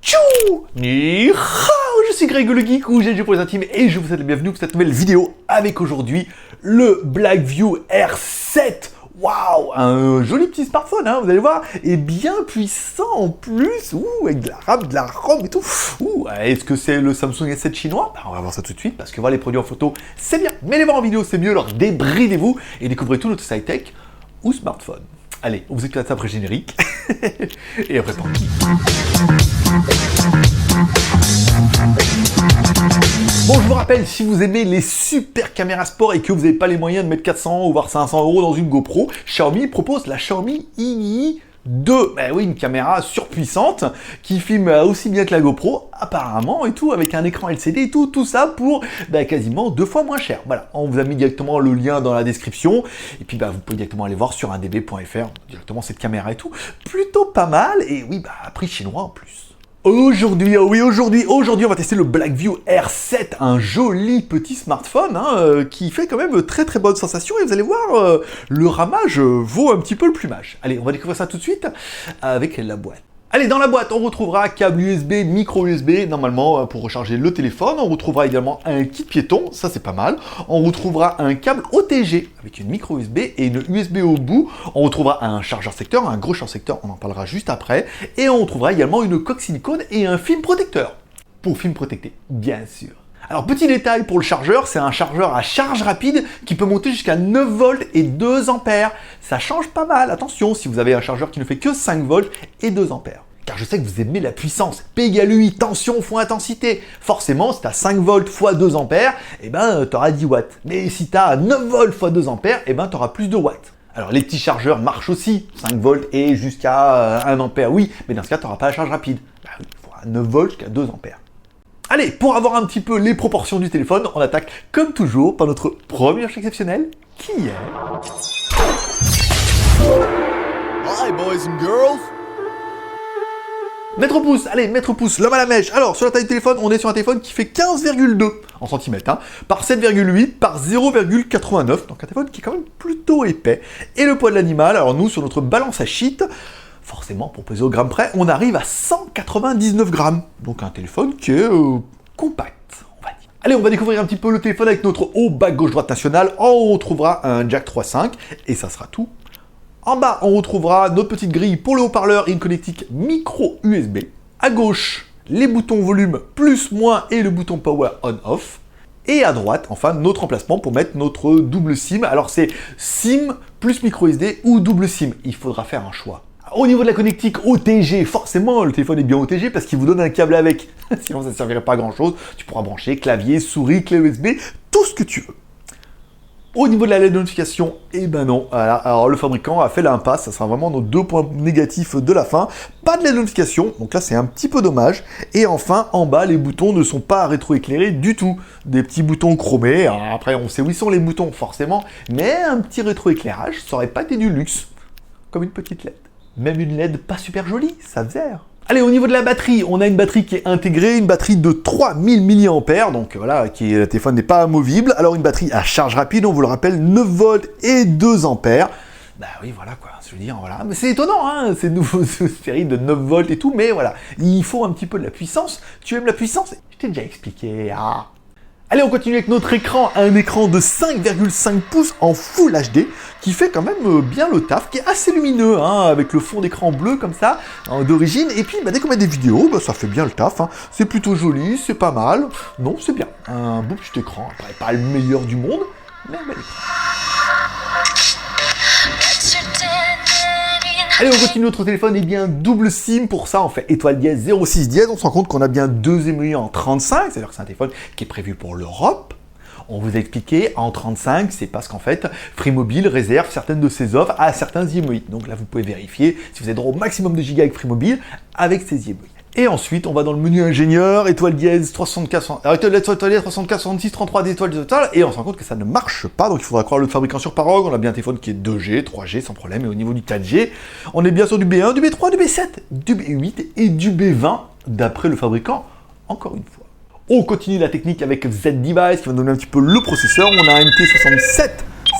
Tchou Ni hao, je suis Greg le Geek ou GG pour les intimes et je vous souhaite la bienvenue pour cette nouvelle vidéo avec aujourd'hui le Blackview R7. Waouh, un joli petit smartphone, hein, vous allez voir, et bien puissant en plus, avec de la RAM, de la ROM et tout. Est-ce que c'est le Samsung S7 chinois? On va voir ça tout de suite, parce que voir les produits en photo, c'est bien, mais les voir en vidéo, c'est mieux, alors débridez-vous et découvrez tout notre high-tech ou smartphone. Allez, on vous écoute ça après générique, et après tranquille. Bon, je vous rappelle, si vous aimez les super caméras sport et que vous n'avez pas les moyens de mettre 400 ou voire 500 € dans une GoPro, Xiaomi propose la Xiaomi Mi 2. Ben oui, une caméra surpuissante qui filme aussi bien que la GoPro, apparemment, et tout, avec un écran LCD et tout ça pour quasiment 2 fois moins cher. Voilà, on vous a mis directement le lien dans la description, et puis vous pouvez directement aller voir sur indb.fr, directement cette caméra et tout. Plutôt pas mal, et oui, prix chinois en plus. Aujourd'hui, on va tester le Blackview R7, un joli petit smartphone qui fait quand même très très bonne sensation et vous allez voir, le ramage vaut un petit peu le plumage. Allez, on va découvrir ça tout de suite avec la boîte. Allez, dans la boîte, on retrouvera câble USB, micro USB, normalement, pour recharger le téléphone. On retrouvera également un kit piéton, ça c'est pas mal. On retrouvera un câble OTG avec une micro USB et une USB au bout. On retrouvera un chargeur secteur, un gros chargeur secteur, on en parlera juste après. Et on retrouvera également une coque silicone et un film protecteur. Pour film protecté, bien sûr. Alors, petit détail pour le chargeur, c'est un chargeur à charge rapide qui peut monter jusqu'à 9 volts et 2 ampères. Ça change pas mal, attention, si vous avez un chargeur qui ne fait que 5 volts et 2 ampères. Car je sais que vous aimez la puissance. P égale UI, tension fois intensité. Forcément, si tu as 5 volts x 2 ampères, tu auras 10 watts. Mais si tu as 9 volts x 2 ampères, tu auras plus de watts. Alors, les petits chargeurs marchent aussi, 5 volts et jusqu'à 1 ampère, oui, mais dans ce cas, tu n'auras pas la charge rapide. Il faudra 9 volts jusqu'à 2 ampères. Allez, pour avoir un petit peu les proportions du téléphone, on attaque comme toujours par notre premier achat exceptionnel, qui est... Hi boys and girls. Mètre pouce, allez, mètre pouce, l'homme à la mèche. Alors, sur la taille du téléphone, on est sur un téléphone qui fait 15,2 en centimètres, par 7,8 par 0,89, donc un téléphone qui est quand même plutôt épais. Et le poids de l'animal, alors nous, sur notre balance à shit, forcément, pour peser au gramme près, on arrive à 199 grammes. Donc un téléphone qui est compact, on va dire. Allez, on va découvrir un petit peu le téléphone avec notre haut bas gauche-droite national. En haut, on retrouvera un jack 3.5 et ça sera tout. En bas, on retrouvera notre petite grille pour le haut-parleur et une connectique micro USB. À gauche, les boutons volume plus, moins et le bouton power on-off. Et à droite, enfin, notre emplacement pour mettre notre double SIM. Alors c'est SIM plus micro SD ou double SIM. Il faudra faire un choix. Au niveau de la connectique OTG, forcément, le téléphone est bien OTG parce qu'il vous donne un câble avec. Sinon, ça ne servirait pas à grand-chose. Tu pourras brancher clavier, souris, clé USB, tout ce que tu veux. Au niveau de la LED de notification, non. Voilà. Alors, le fabricant a fait l'impasse. Ça sera vraiment nos 2 points négatifs de la fin. Pas de LED de notification, donc là, c'est un petit peu dommage. Et enfin, en bas, les boutons ne sont pas rétroéclairés du tout. Des petits boutons chromés. Alors, après, on sait où sont les boutons, forcément. Mais un petit rétroéclairage, ça aurait pas été du luxe. Comme une petite LED. Même une LED pas super jolie, ça faisait. Allez, au niveau de la batterie, on a une batterie qui est intégrée, une batterie de 3000 mAh, donc voilà, le téléphone n'est pas amovible. Alors une batterie à charge rapide, on vous le rappelle, 9 volts et 2 ampères. Oui, voilà quoi, je veux dire, voilà. Mais c'est étonnant, hein, ces nouvelles séries de 9 volts et tout, mais voilà, il faut un petit peu de la puissance. Tu aimes la puissance? Je t'ai déjà expliqué, Allez, on continue avec notre écran, un écran de 5,5 pouces en Full HD, qui fait quand même bien le taf, qui est assez lumineux, avec le fond d'écran bleu comme ça, d'origine, et puis dès qu'on met des vidéos, ça fait bien le taf, c'est plutôt joli, c'est pas mal, non, c'est bien, un beau petit écran, après pas le meilleur du monde, mais un bel écran. Allez, on continue notre téléphone, double SIM, pour ça on fait étoile dièse 06 dièse, on se rend compte qu'on a bien 2 émuis en 35, c'est-à-dire que c'est un téléphone qui est prévu pour l'Europe. On vous a expliqué, en 35, c'est parce qu'en fait, Free Mobile réserve certaines de ses offres à certains IMEI. Donc là, vous pouvez vérifier si vous avez droit au maximum de gigas avec Free Mobile avec ces IMEI. Et ensuite, on va dans le menu ingénieur, étoile dièse 364, étoile dièse 364, 66, 33 d'étoiles total, et on se rend compte que ça ne marche pas, donc il faudra croire le fabricant sur parole. On a bien un téléphone qui est 2G, 3G sans problème, et au niveau du 4G, on est bien sur du B1, du B3, du B7, du B8 et du B20, d'après le fabricant, encore une fois. On continue la technique avec Z-Device qui va nous donner un petit peu le processeur. On a un MT67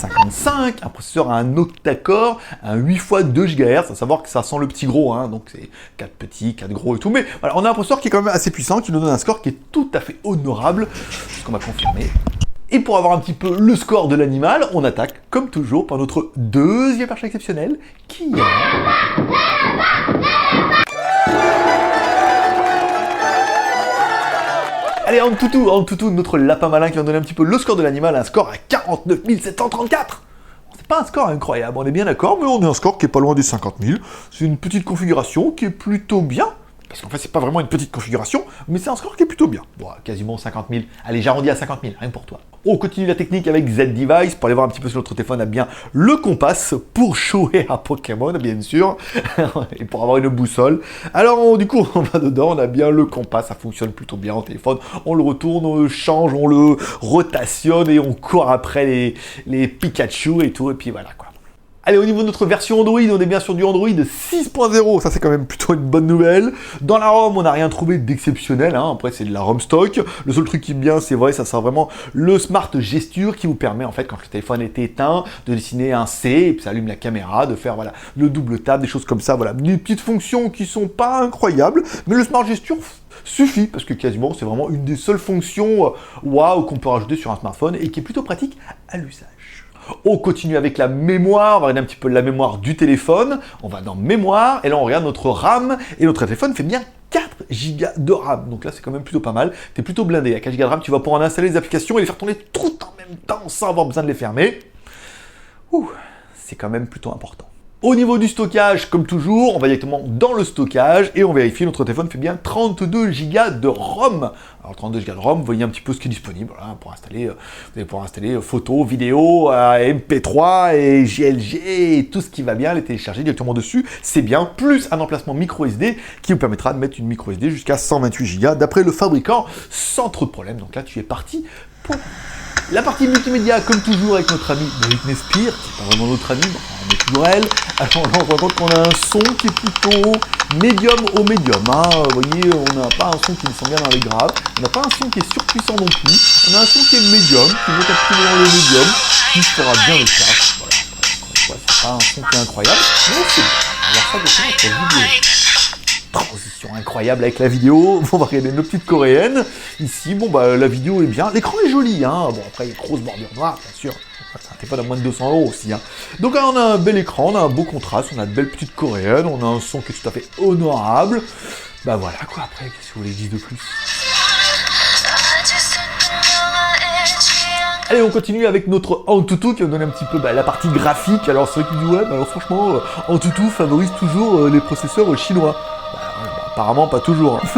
55, un processeur à un octa-core, un 8 x 2 GHz, à savoir que ça sent le petit gros, hein, donc c'est 4 petits, 4 gros et tout, mais voilà, on a un processeur qui est quand même assez puissant, qui nous donne un score qui est tout à fait honorable, ce qu'on va confirmer. Et pour avoir un petit peu le score de l'animal, on attaque, comme toujours, par notre deuxième perche exceptionnelle, qui est... Allez, en toutou, notre lapin malin qui va donner un petit peu le score de l'animal, un score à 49 734. C'est pas un score incroyable, on est bien d'accord, mais on est un score qui est pas loin des 50 000. C'est une petite configuration qui est plutôt bien. Parce qu'en fait, c'est pas vraiment une petite configuration, mais c'est un score qui est plutôt bien. Bon, quasiment 50 000. Allez, j'arrondis à 50 000, rien pour toi. On continue la technique avec Z-Device, pour aller voir un petit peu si notre téléphone a bien le compas, pour jouer à Pokémon, bien sûr, et pour avoir une boussole. Alors, du coup, on va dedans, on a bien le compas, ça fonctionne plutôt bien en téléphone. On le retourne, on le change, on le rotationne, et on court après les Pikachu et tout, et puis voilà, quoi. Allez, au niveau de notre version Android, on est bien sur du Android 6.0, ça c'est quand même plutôt une bonne nouvelle. Dans la ROM, on n'a rien trouvé d'exceptionnel, hein. Après c'est de la ROM stock. Le seul truc qui est bien, c'est vrai, ça sert vraiment le Smart Gesture qui vous permet, en fait, quand le téléphone est éteint, de dessiner un C, et puis ça allume la caméra, de faire, voilà, le double tap, des choses comme ça, voilà. Des petites fonctions qui sont pas incroyables, mais le Smart Gesture suffit, parce que quasiment, c'est vraiment une des seules fonctions waouh qu'on peut rajouter sur un smartphone, et qui est plutôt pratique à l'usage. On continue avec la mémoire, on va regarder un petit peu la mémoire du téléphone, on va dans mémoire, et là on regarde notre RAM, et notre téléphone fait bien 4 Go de RAM, donc là c'est quand même plutôt pas mal, t'es plutôt blindé, à 4 Go de RAM tu vas pouvoir en installer les applications et les faire tourner tout en même temps sans avoir besoin de les fermer. Ouh, c'est quand même plutôt important. Au niveau du stockage, comme toujours, on va directement dans le stockage et on vérifie, notre téléphone fait bien 32 Go de ROM. Alors 32 Go de ROM, vous voyez un petit peu ce qui est disponible, voilà, pour installer, vous allez pouvoir installer photos, vidéos, MP3 et GLG et tout ce qui va bien, les télécharger directement dessus, c'est bien, plus un emplacement micro SD qui vous permettra de mettre une micro SD jusqu'à 128 Go d'après le fabricant, sans trop de problème. Donc là, tu es parti pour... La partie multimédia, comme toujours, avec notre ami Britney Spears, c'est pas vraiment notre ami, on est toujours elle. Alors là, on se rend compte qu'on a un son qui est plutôt médium au médium. Hein. Vous voyez, on n'a pas un son qui descend bien dans les graves, on n'a pas un son qui est surpuissant non plus, on a un son qui est médium, qui monte un petit peu dans le médium, qui fera bien le taf. Voilà, encore une fois, c'est pas un son qui est incroyable, mais c'est bien. On va voir ça dessus avec la vidéo. Transition incroyable avec la vidéo, on va regarder nos petites coréennes, ici, bon bah la vidéo est bien, l'écran est joli, hein, bon après il y a une grosse bordure noire, bien sûr, c'est un téléphone à moins de 200 € aussi, hein. Donc là on a un bel écran, on a un beau contraste, on a de belles petites coréennes, on a un son qui est tout à fait honorable, bah voilà quoi, après qu'est-ce que vous voulez que je dise de plus? Allez, on continue avec notre Antutu qui va donner un petit peu la partie graphique. Alors c'est vrai qu'il dit ouais, alors franchement, Antutu favorise toujours les processeurs chinois. Apparemment pas toujours, hein.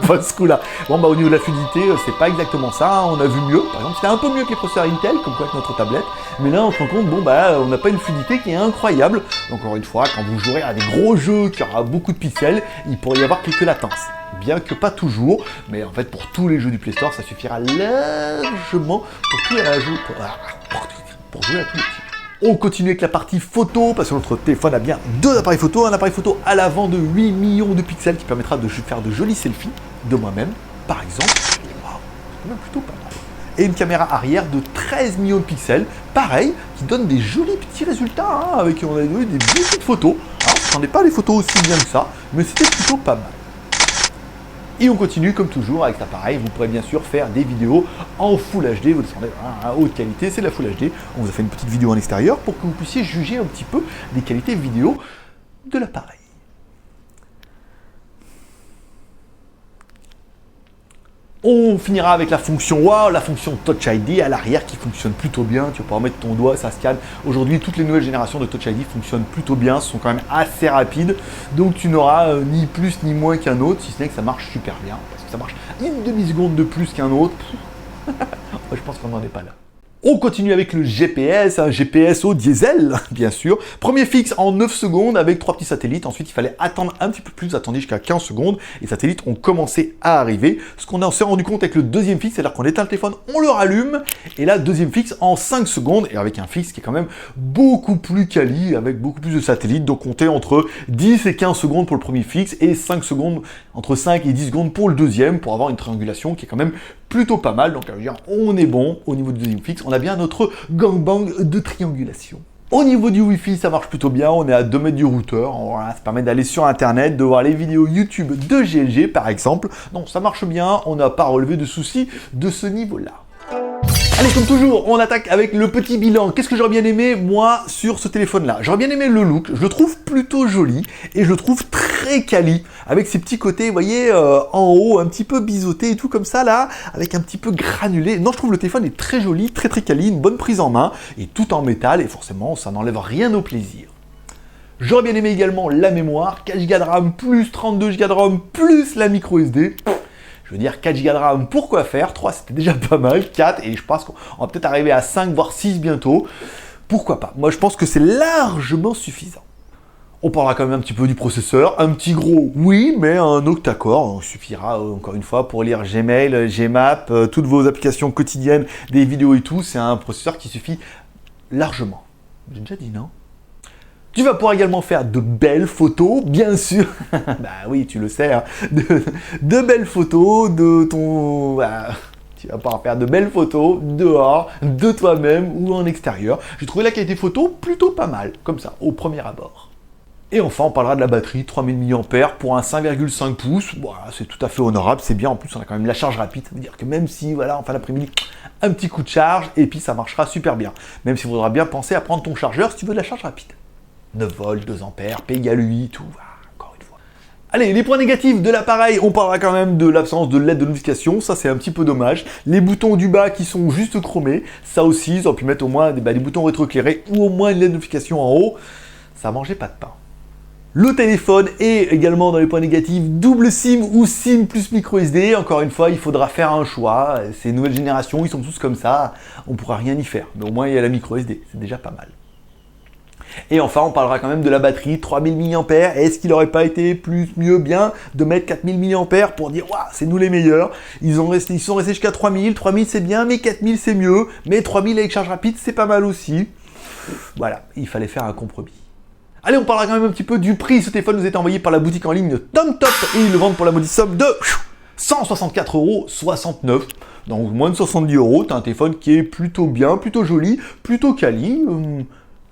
Pas ce coup-là. Bon bah au niveau de la fluidité, c'est pas exactement ça, hein. On a vu mieux, par exemple c'était un peu mieux que les processeurs Intel, comme quoi avec notre tablette, mais là on se rend compte, bon bah on n'a pas une fluidité qui est incroyable. Donc encore une fois, quand vous jouerez à des gros jeux qui aura beaucoup de pixels, il pourrait y avoir quelques latences. Bien que pas toujours, mais en fait pour tous les jeux du Play Store, ça suffira largement pour jouer à tous les types. On continue avec la partie photo, parce que notre téléphone a bien deux appareils photo, un appareil photo à l'avant de 8 millions de pixels qui permettra de faire de jolis selfies de moi-même, par exemple. Wow, c'est quand même plutôt pas mal. Et une caméra arrière de 13 millions de pixels, pareil, qui donne des jolis petits résultats, hein, avec on a eu des petites photos. Alors, je n'en ai pas les photos aussi bien que ça, mais c'était plutôt pas mal. Et on continue comme toujours avec cet appareil, vous pourrez bien sûr faire des vidéos en Full HD, vous descendez à haute qualité, c'est de la Full HD. On vous a fait une petite vidéo en extérieur pour que vous puissiez juger un petit peu des qualités vidéo de l'appareil. On finira avec la fonction Wow, la fonction Touch ID à l'arrière qui fonctionne plutôt bien. Tu vas pouvoir mettre ton doigt, ça scanne. Aujourd'hui, toutes les nouvelles générations de Touch ID fonctionnent plutôt bien, ce sont quand même assez rapides. Donc tu n'auras ni plus ni moins qu'un autre, si ce n'est que ça marche super bien. Parce que ça marche une demi-seconde de plus qu'un autre. Je pense qu'on n'en est pas là. On continue avec le GPS, un GPS au diesel, bien sûr. Premier fixe en 9 secondes avec 3 petits satellites. Ensuite, il fallait attendre un petit peu plus, attendez jusqu'à 15 secondes. Et les satellites ont commencé à arriver. Ce qu'on s'est rendu compte avec le deuxième fixe, c'est-à-dire qu'on éteint le téléphone, on le rallume. Et là, deuxième fixe en 5 secondes. Et avec un fixe qui est quand même beaucoup plus quali, avec beaucoup plus de satellites. Donc, comptez entre 10 et 15 secondes pour le premier fixe et 5 secondes, entre 5 et 10 secondes pour le deuxième, pour avoir une triangulation qui est quand même plutôt pas mal. Donc, je veux dire, on est bon au niveau du zoom fixe. On a bien notre gangbang de triangulation. Au niveau du Wi-Fi, ça marche plutôt bien, on est à 2 mètres du routeur, voilà, ça permet d'aller sur internet, de voir les vidéos YouTube de GLG par exemple. Non, ça marche bien, on n'a pas relevé de soucis de ce niveau-là. Allez, comme toujours, on attaque avec le petit bilan. Qu'est-ce que j'aurais bien aimé, moi, sur ce téléphone-là? J'aurais bien aimé le look, je le trouve plutôt joli, et je le trouve très quali, avec ces petits côtés, vous voyez, en haut, un petit peu biseauté et tout comme ça, là, avec un petit peu granulé. Non, je trouve le téléphone est très joli, très quali, une bonne prise en main, et tout en métal, et forcément, ça n'enlève rien au plaisir. J'aurais bien aimé également la mémoire, 4 Go de RAM, plus 32 Go de ROM, plus la micro SD. Je veux dire, 4 Go de RAM, pourquoi faire? 3, c'était déjà pas mal, 4, et je pense qu'on va peut-être arriver à 5, voire 6 bientôt. Pourquoi pas? Moi, je pense que c'est largement suffisant. On parlera quand même un petit peu du processeur, un petit gros, oui, mais un octa-core, suffira, encore une fois, pour lire Gmail, Gmap, toutes vos applications quotidiennes, des vidéos et tout, c'est un processeur qui suffit largement. J'ai déjà dit non? Tu vas pouvoir également faire de belles photos, bien sûr. Bah oui, tu le sais, hein. De belles photos de ton... tu vas pouvoir faire de belles photos dehors, de toi-même ou en extérieur. J'ai trouvé la qualité photo plutôt pas mal, comme ça, au premier abord. Et enfin, on parlera de la batterie, 3000 mAh pour un 5,5 pouces. Voilà, c'est tout à fait honorable, c'est bien. En plus, on a quand même la charge rapide. Ça veut dire que même si, voilà, en fin d'après-midi, un petit coup de charge, et puis ça marchera super bien. Même s'il faudra bien penser à prendre ton chargeur si tu veux de la charge rapide. 9 volts, 2 ampères, P égale 8, tout, encore une fois. Allez, les points négatifs de l'appareil, on parlera quand même de l'absence de LED de notification, ça c'est un petit peu dommage. Les boutons du bas qui sont juste chromés, ça aussi, ils auraient pu mettre au moins des boutons rétroéclairés ou au moins une LED de notification en haut, ça mangeait pas de pain. Le téléphone est également dans les points négatifs, double SIM ou SIM plus micro SD. Encore une fois, il faudra faire un choix. Ces nouvelles générations, ils sont tous comme ça, on pourra rien y faire. Mais au moins, il y a la micro SD, c'est déjà pas mal. Et enfin, on parlera quand même de la batterie, 3000 mAh. Est-ce qu'il n'aurait pas été mieux bien de mettre 4000 mAh pour dire, waouh, c'est nous les meilleurs. Ils sont restés jusqu'à 3000. 3000 c'est bien, mais 4000 c'est mieux. Mais 3000 avec charge rapide, c'est pas mal aussi. Voilà, il fallait faire un compromis. Allez, on parlera quand même un petit peu du prix. Ce téléphone nous est envoyé par la boutique en ligne TomTop et ils le vendent pour la modique somme de 164,69 €. Donc moins de 70 €. T'as un téléphone qui est plutôt bien, plutôt joli, plutôt quali.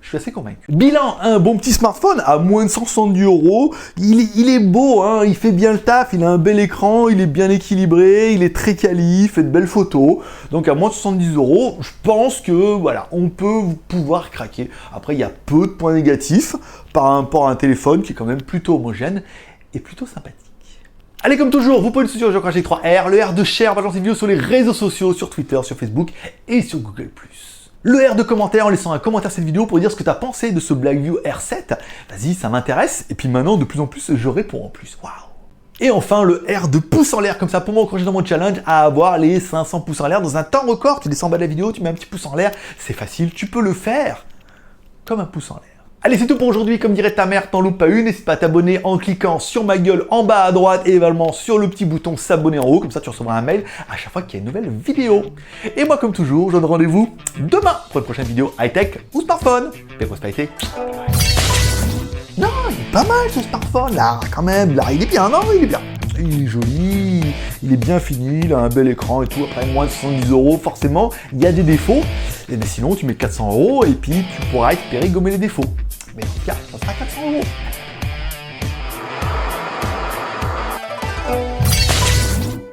Je suis assez convaincu. Bilan, un bon petit smartphone à moins de 170 €. Il est beau, hein, il fait bien le taf, il a un bel écran, il est bien équilibré, il est très quali, il fait de belles photos. Donc à moins de 70 €, je pense que voilà, on peut pouvoir craquer. Après, il y a peu de points négatifs par rapport à un téléphone qui est quand même plutôt homogène et plutôt sympathique. Allez, comme toujours, vous pouvez le suivre sur G3R, le R de share, balance des vidéos sur les réseaux sociaux, sur Twitter, sur Facebook et sur Google+. Le R de commentaire en laissant un commentaire à cette vidéo pour dire ce que tu as pensé de ce Blackview R7. Vas-y, ça m'intéresse. Et puis maintenant, de plus en plus, je réponds en plus. Waouh! Et enfin, le R de pouce en l'air, comme ça, pour m'encourager dans mon challenge à avoir les 500 pouces en l'air dans un temps record. Tu descends en bas de la vidéo, tu mets un petit pouce en l'air. C'est facile, tu peux le faire comme un pouce en l'air. Allez, c'est tout pour aujourd'hui. Comme dirait ta mère, t'en loupes pas une. N'hésite pas à t'abonner en cliquant sur ma gueule en bas à droite et également sur le petit bouton s'abonner en haut. Comme ça, tu recevras un mail à chaque fois qu'il y a une nouvelle vidéo. Et moi, comme toujours, je donne rendez-vous demain pour une prochaine vidéo high-tech ou smartphone. Paix prospérité. Non, il est pas mal ce smartphone là, quand même. Là, il est bien, non, il est bien. Il est joli, il est bien fini, il a un bel écran et tout. Après, moins de 70 €, forcément, il y a des défauts. Et sinon, tu mets 400 € et puis tu pourras espérer gommer les défauts. Mais en tout cas, ça sera 400 €.